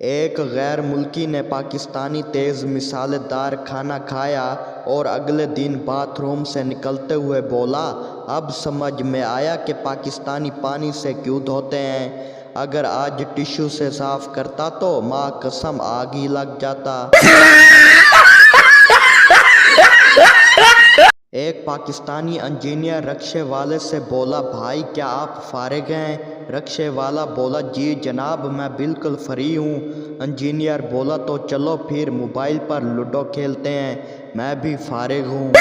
ایک غیر ملکی نے پاکستانی تیز مسالے دار کھانا کھایا اور اگلے دن باتھ روم سے نکلتے ہوئے بولا، اب سمجھ میں آیا کہ پاکستانی پانی سے کیوں دھوتے ہیں۔ اگر آج ٹشو سے صاف کرتا تو ماں قسم آگ ہی لگ جاتا۔ ایک پاکستانی انجینئر رکشے والے سے بولا، بھائی کیا آپ فارغ ہیں؟ رکشے والا بولا، جی جناب میں بالکل فری ہوں۔ انجینئر بولا، تو چلو پھر موبائل پر لوڈو کھیلتے ہیں، میں بھی فارغ ہوں۔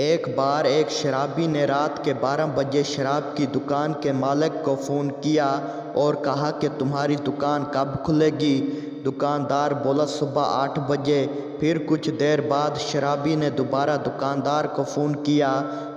ایک بار ایک شرابی نے رات کے 12 بجے شراب کی دکان کے مالک کو فون کیا اور کہا کہ تمہاری دکان کب کھلے گی؟ دکاندار بولا، صبح 8 بجے۔ پھر کچھ دیر بعد شرابی نے دوبارہ دکاندار کو فون کیا،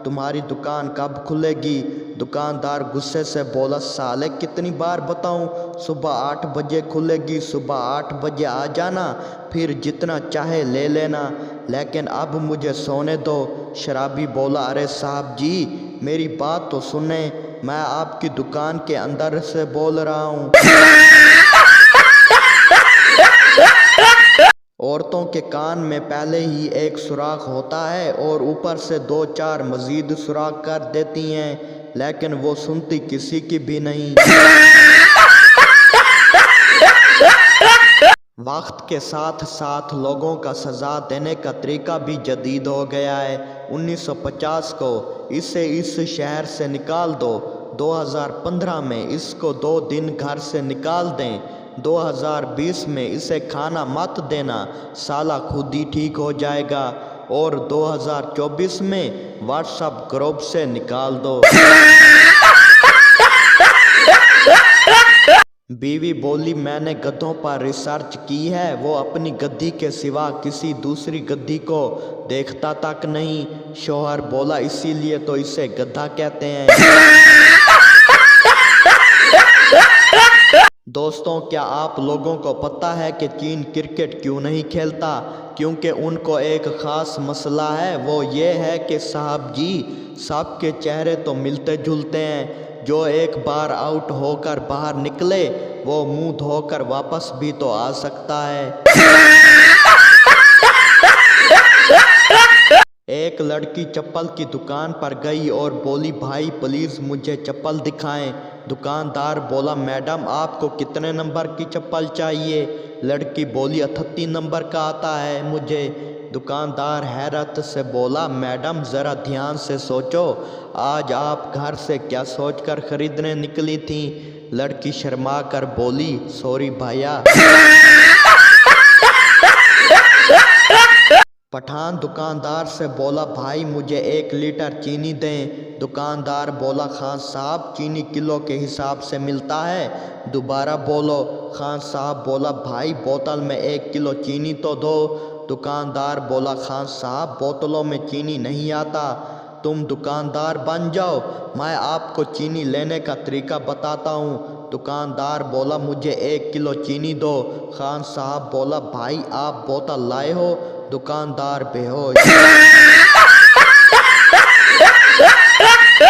تمہاری دکان کب کھلے گی؟ دکاندار غصے سے بولا، سالے کتنی بار بتاؤں، صبح 8 بجے کھلے گی، صبح 8 بجے آ جانا، پھر جتنا چاہے لے لینا، لیکن اب مجھے سونے دو۔ شرابی بولا، ارے صاحب جی میری بات تو سنیں، میں آپ کی دکان کے اندر سے بول رہا ہوں۔ عورتوں کے کان میں پہلے ہی ایک سوراخ ہوتا ہے اور اوپر سے 2-4 مزید سوراخ کر دیتی ہیں، لیکن وہ سنتی کسی کی بھی نہیں۔ وقت کے ساتھ ساتھ لوگوں کا سزا دینے کا طریقہ بھی جدید ہو گیا ہے۔ 1950 کو اسے اس شہر سے نکال دو، 2015 میں اس کو 2 دن گھر سے نکال دیں، 2020 میں اسے کھانا مت دینا، سالہ خود ہی ٹھیک ہو جائے گا، اور 2024 میں واٹس ایپ گروپ سے نکال دو۔ بیوی بولی، میں نے گدھوں پر ریسرچ کی ہے، وہ اپنی گدھی کے سوا کسی دوسری گدھی کو دیکھتا تک نہیں۔ شوہر بولا، اسی لیے تو اسے گدھا کہتے ہیں۔ دوستوں، کیا آپ لوگوں کو پتہ ہے کہ چین کرکٹ کیوں نہیں کھیلتا؟ کیونکہ ان کو ایک خاص مسئلہ ہے، وہ یہ ہے کہ صاحب جی سب کے چہرے تو ملتے جلتے ہیں، جو ایک بار آؤٹ ہو کر باہر نکلے وہ منہ دھو کر واپس بھی تو آ سکتا ہے۔ ایک لڑکی چپل کی دکان پر گئی اور بولی، بھائی پلیز مجھے چپل دکھائیں۔ دکاندار بولا، میڈم آپ کو کتنے نمبر کی چپل چاہیے؟ لڑکی بولی، 38 نمبر کا آتا ہے مجھے۔ دکاندار حیرت سے بولا، میڈم ذرا دھیان سے سوچو، آج آپ گھر سے کیا سوچ کر خریدنے نکلی تھیں؟ لڑکی شرما کر بولی، سوری بھیا۔ پٹھان دکاندار سے بولا، بھائی مجھے 1 لیٹر چینی دیں۔ دکاندار بولا، خان صاحب چینی کلو کے حساب سے ملتا ہے، دوبارہ بولو۔ خان صاحب بولا، بھائی بوتل میں 1 کلو چینی تو دو۔ دکاندار بولا، خان صاحب بوتلوں میں چینی نہیں آتا، تم دکاندار بن جاؤ، میں آپ کو چینی لینے کا طریقہ بتاتا ہوں۔ دکاندار بولا، مجھے 1 کلو چینی دو۔ خان صاحب بولا، بھائی آپ بوتل لائے ہو؟ دکاندار بے ہوش۔